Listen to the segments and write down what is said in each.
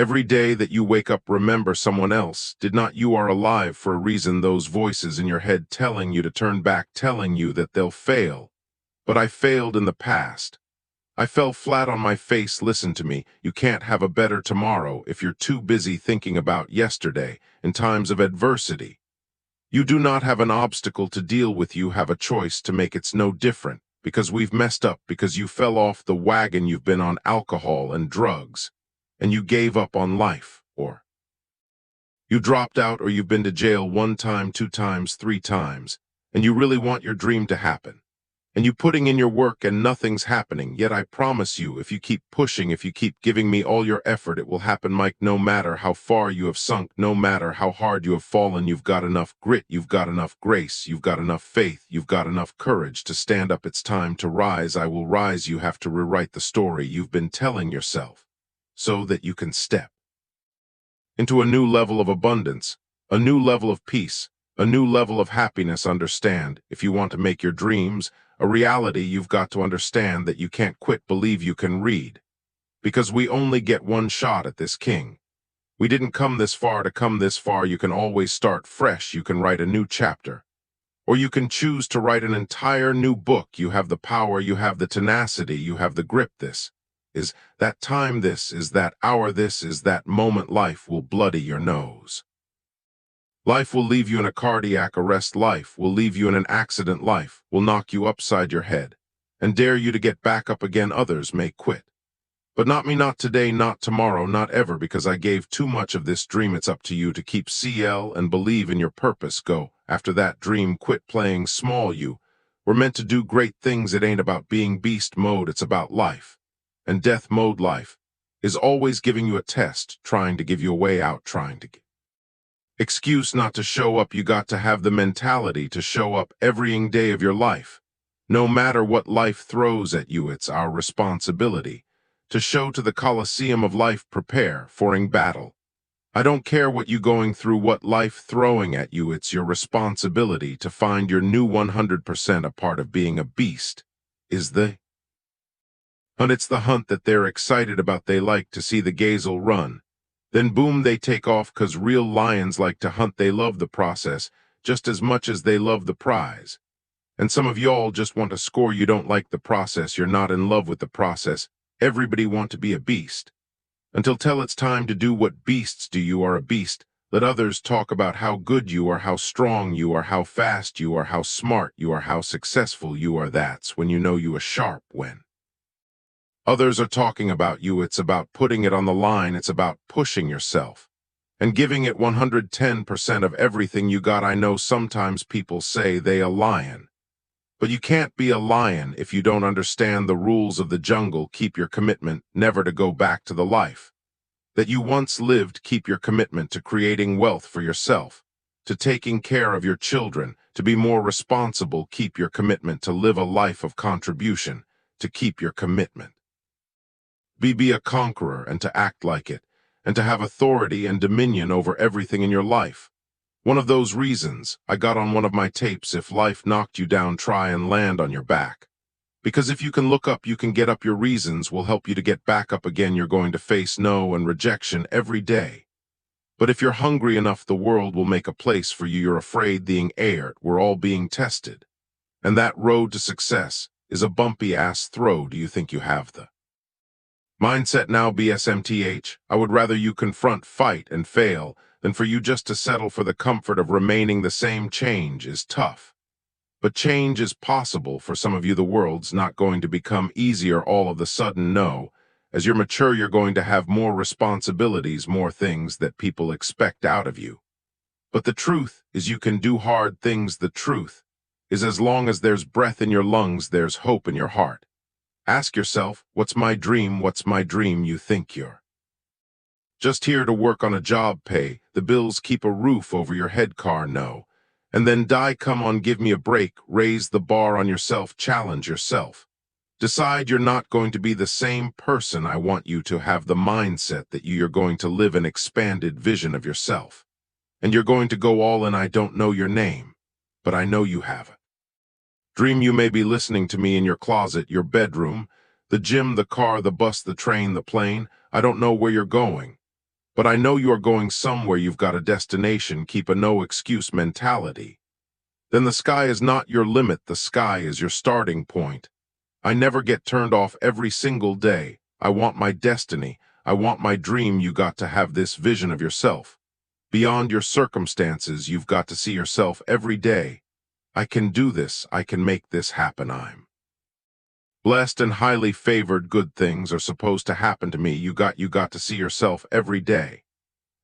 Every day that you wake up, remember someone else. Did not you are alive for a reason, those voices in your head telling you to turn back, telling you that they'll fail. But I failed in the past. I fell flat on my face. Listen to me. You can't have a better tomorrow if you're too busy thinking about yesterday in times of adversity. You do not have an obstacle to deal with. You have a choice to make. It's no different because we've messed up, because you fell off the wagon. You've been on alcohol and drugs, and you gave up on life, or you dropped out, or you've been to jail 1 time, 2 times, 3 times, and you really want your dream to happen. And you putting in your work and nothing's happening. Yet I promise you, if you keep pushing, if you keep giving me all your effort, it will happen, Mike. No matter how far you have sunk, no matter how hard you have fallen, you've got enough grit, you've got enough grace, you've got enough faith, you've got enough courage to stand up. It's time to rise. I will rise. You have to rewrite the story you've been telling yourself so that you can step into a new level of abundance, a new level of peace, a new level of happiness. Understand, if you want to make your dreams a reality, you've got to understand that you can't quit. Believe you can read. Because we only get one shot at this, king. We didn't come this far to come this far. You can always start fresh. You can write a new chapter. Or you can choose to write an entire new book. You have the power, you have the tenacity, you have the grip. This is that time, this is that hour, this is that moment. Life will bloody your nose. Life will leave you in a cardiac arrest. Life will leave you in an accident. Life will knock you upside your head and dare you to get back up again. Others may quit, but not me, not today, not tomorrow, not ever, because I gave too much of this dream. It's up to you to keep CL and believe in your purpose. Go after that dream. Quit playing small. You were meant to do great things. It ain't about being beast mode. It's about life and death mode. Life is always giving you a test, trying to give you a way out, trying to get excuse not to show up. You got to have the mentality to show up every day of your life. No matter what life throws at you, it's our responsibility to show to the Colosseum of life, prepare for battle. I don't care what you going through, what life throwing at you, it's your responsibility to find your new 100%. A part of being a beast is the hunt. It's the hunt that they're excited about. They like to see the gazelle run. Then boom, they take off, 'cause real lions like to hunt. They love the process just as much as they love the prize. And some of y'all just want to score. You don't like the process. You're not in love with the process. Everybody want to be a beast. Until it's time to do what beasts do. You are a beast. Let others talk about how good you are, how strong you are, how fast you are, how smart you are, how successful you are. That's when you know you are sharp. When others are talking about you, it's about putting it on the line. It's about pushing yourself and giving it 110% of everything you got. I know sometimes people say they a lion, but you can't be a lion if you don't understand the rules of the jungle. Keep your commitment never to go back to the life that you once lived. Keep your commitment to creating wealth for yourself, to taking care of your children, to be more responsible. Keep your commitment to live a life of contribution, to keep your commitment. Be a conqueror and to act like it, and to have authority and dominion over everything in your life. One of those reasons I got on one of my tapes, if life knocked you down, try and land on your back. Because if you can look up, you can get up. Your reasons will help you to get back up again. You're going to face no and rejection every day. But if you're hungry enough, the world will make a place for you. You're afraid being aired. We're all being tested. And that road to success is a bumpy ass throw. Do you think you have the mindset now? BSMTH, I would rather you confront, fight, and fail than for you just to settle for the comfort of remaining the same. Change is tough, but change is possible. For some of you, the world's not going to become easier all of a sudden. No, as you're mature, you're going to have more responsibilities, more things that people expect out of you. But the truth is you can do hard things. The truth is, as long as there's breath in your lungs, there's hope in your heart. Ask yourself, what's my dream? What's my dream? You think you're just here to work on a job, pay the bills, keep a roof over your head, car, no, and then die. Come on, give me a break. Raise the bar on yourself. Challenge yourself. Decide you're not going to be the same person. I want you to have the mindset that you're going to live an expanded vision of yourself, and you're going to go all in. I don't know your name, but I know you have it. Dream. You may be listening to me in your closet, your bedroom, the gym, the car, the bus, the train, the plane. I don't know where you're going, But I know you are going somewhere, you've got a destination, keep a no-excuse mentality. Then the sky is not your limit, the sky is your starting point. I never get turned off every single day. I want my destiny. I want my dream. You got to have this vision of yourself. Beyond your circumstances, you've got to see yourself every day. I can do this. I can make this happen. I'm blessed and highly favored. Good things are supposed to happen to me. You got to see yourself every day.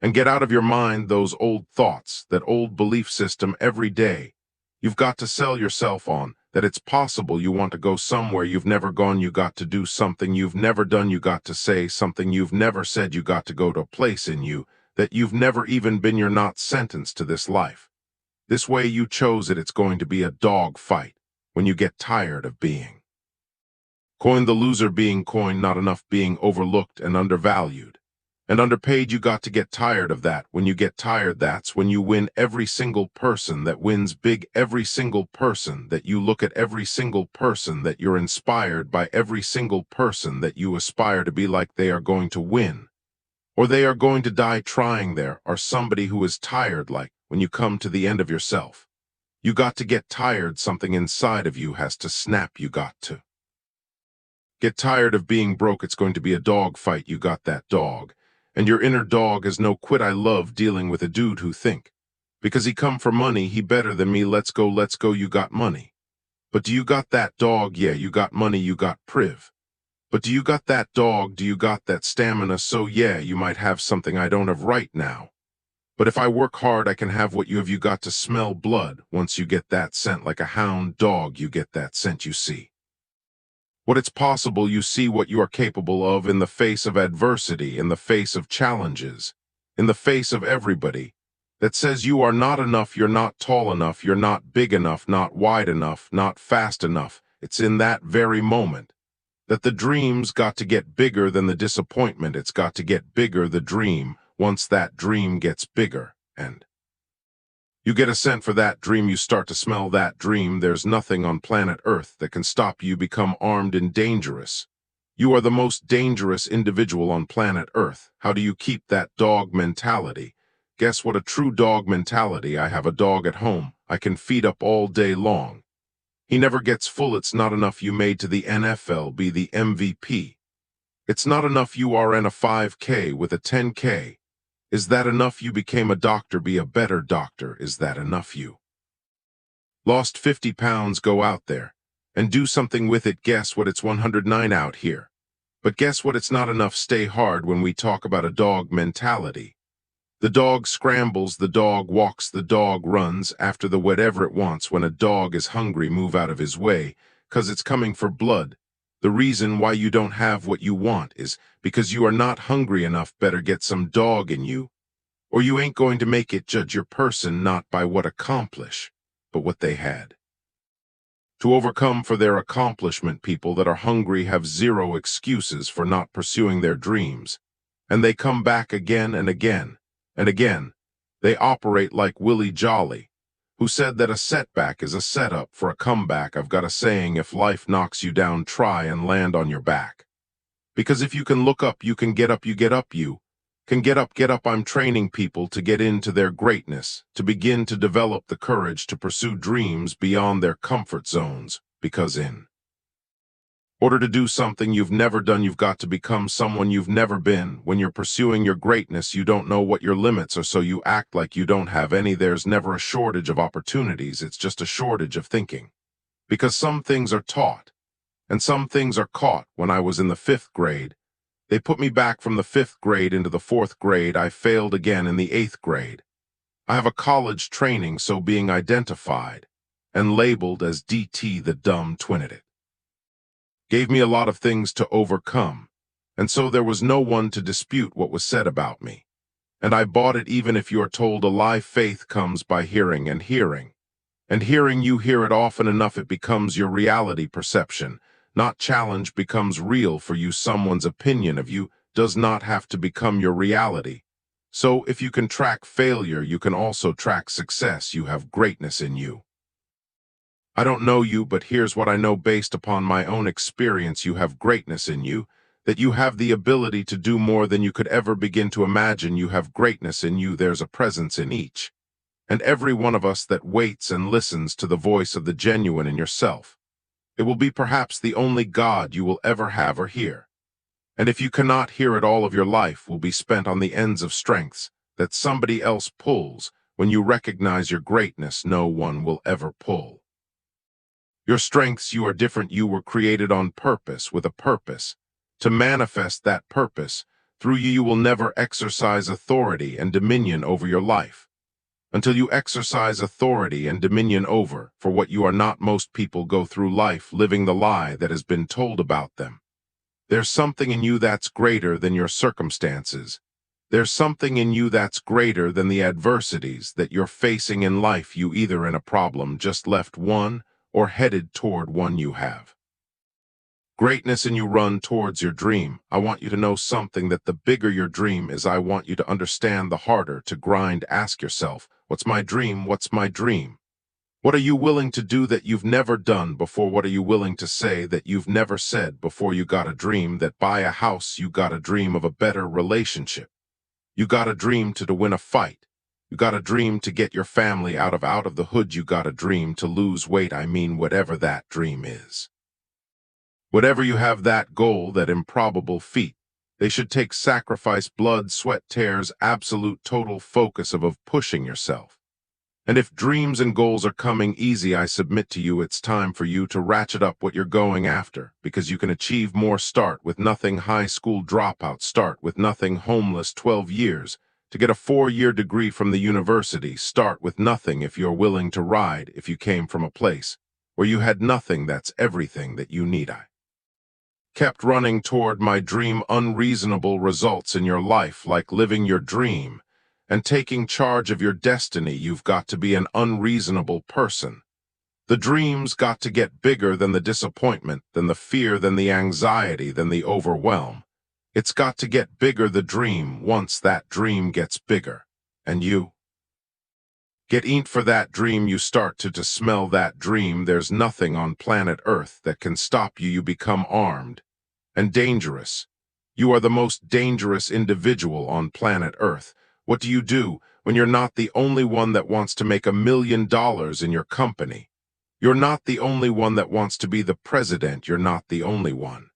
And get out of your mind those old thoughts, that old belief system every day. You've got to sell yourself on that it's possible. You want to go somewhere you've never gone. You got to do something you've never done. You got to say something you've never said. You got to go to a place in you that you've never even been. You're not sentenced to this life. This way you chose it. It's going to be a dog fight when you get tired of being coined the loser, being coined, not enough, being overlooked and undervalued and underpaid. You got to get tired of that. When you get tired, that's when you win. Every single person that wins big, every single person that you look at, every single person that you're inspired by, every single person that you aspire to be like, they are going to win, or they are going to die trying. There are somebody who is tired. Like when you come to the end of yourself, you got to get tired. Something inside of you has to snap. You got to get tired of being broke. It's going to be a dog fight. You got that dog. And your inner dog is no quit. I love dealing with a dude who think, because he come for money, he better than me. Let's go, let's go. You got money. But do you got that dog? Yeah, you got money, you got priv. But do you got that dog? Do you got that stamina? So yeah, you might have something I don't have right now. But if I work hard, I can have what you have. You got to smell blood. Once you get that scent, like a hound dog, you get that scent. You see what it's possible. You see what you are capable of in the face of adversity, in the face of challenges, in the face of everybody that says you are not enough, you're not tall enough, you're not big enough, not wide enough, not fast enough. It's in that very moment that the dream's got to get bigger than the disappointment. It's got to get bigger, the dream. Once that dream gets bigger and you get a scent for that dream, you start to smell that dream, there's nothing on planet Earth that can stop you. Become armed and dangerous. You are the most dangerous individual on planet Earth. How do you keep that dog mentality? Guess what? A true dog mentality. I have a dog at home. I can feed up all day long. He never gets full. It's not enough you made to the NFL, be the MVP. It's not enough you are in a 5K with a 10K. Is that enough you became a doctor, be a better doctor? Is that enough you lost 50 pounds? Go out there and do something with it. Guess what? It's 109 out here. But guess what? It's not enough. Stay hard. When we talk about a dog mentality, the dog scrambles, the dog walks, the dog runs after the whatever it wants. When a dog is hungry, move out of his way, 'cause it's coming for blood. The reason why you don't have what you want is because you are not hungry enough. Better get some dog in you, or you ain't going to make it. Judge your person not by what accomplish, but what they had to overcome for their accomplishment. People that are hungry have zero excuses for not pursuing their dreams, and they come back again and again and again. They operate like Willie Jolly, who said that a setback is a setup for a comeback. I've got a saying: if life knocks you down, try and land on your back. Because if you can look up, you can get up. You get up, you can get up, get up. I'm training people to get into their greatness, to begin to develop the courage to pursue dreams beyond their comfort zones. Because in order to do something you've never done, you've got to become someone you've never been. When you're pursuing your greatness, you don't know what your limits are, so you act like you don't have any. There's never a shortage of opportunities. It's just a shortage of thinking. Because some things are taught and some things are caught. When I was in the 5th grade, they put me back from the 5th grade into the 4th grade. I failed again in the 8th grade. I have a college training, so being identified and labeled as DT, the dumb twin at it, gave me a lot of things to overcome, and so there was no one to dispute what was said about me. And I bought it. Even if you're told a lie, faith comes by hearing, and hearing, and hearing. You hear it often enough, it becomes your reality. Perception, not challenge, becomes real for you. Someone's opinion of you does not have to become your reality. So if you can track failure, you can also track success. You have greatness in you. I don't know you, but here's what I know based upon my own experience. You have greatness in you. that you have the ability to do more than you could ever begin to imagine. You have greatness in you. There's a presence in each and every one of us that waits and listens to the voice of the genuine in yourself. It will be perhaps the only God you will ever have or hear. And if you cannot hear it, all of your life will be spent on the ends of strengths that somebody else pulls. When you recognize your greatness, no one will ever pull. Your strengths, you are different. You were created on purpose, with a purpose. To manifest that purpose, through you, you will never exercise authority and dominion over your life. Until you exercise authority and dominion over for what you are not, most people go through life living the lie that has been told about them. There's something in you that's greater than your circumstances. There's something in you that's greater than the adversities that you're facing in life. You either in a problem, just left one, or headed toward one. You have greatness and you run towards your dream. I want you to know something, that the bigger your dream is, I want you to understand, the harder to grind. Ask yourself, what's my dream? What's my dream? What are you willing to do that you've never done before? What are you willing to say that you've never said before? You got a dream that buy a house. You got a dream of a better relationship. You got a dream to win a fight. You got a dream to get your family out of the hood. You got a dream to lose weight. I mean, whatever that dream is. Whatever you have, that goal, that improbable feat, they should take sacrifice, blood, sweat, tears, absolute total focus of pushing yourself. And if dreams and goals are coming easy, I submit to you, it's time for you to ratchet up what you're going after, because you can achieve more. Start with nothing. High school dropout. Start with nothing. Homeless 12 years to get a 4-year degree from the university. Start with nothing. If you're willing to ride, if you came from a place where you had nothing, that's everything that you need. I kept running toward my dream. Unreasonable results in your life, like living your dream and taking charge of your destiny. You've got to be an unreasonable person. The dream's got to get bigger than the disappointment, than the fear, than the anxiety, than the overwhelm. It's got to get bigger, the dream. Once that dream gets bigger, and you get inked for that dream, you start to smell that dream. There's nothing on planet Earth that can stop you. You become armed and dangerous. You are the most dangerous individual on planet Earth. What do you do when you're not the only one that wants to make $1 million in your company? You're not the only one that wants to be the president. You're not the only one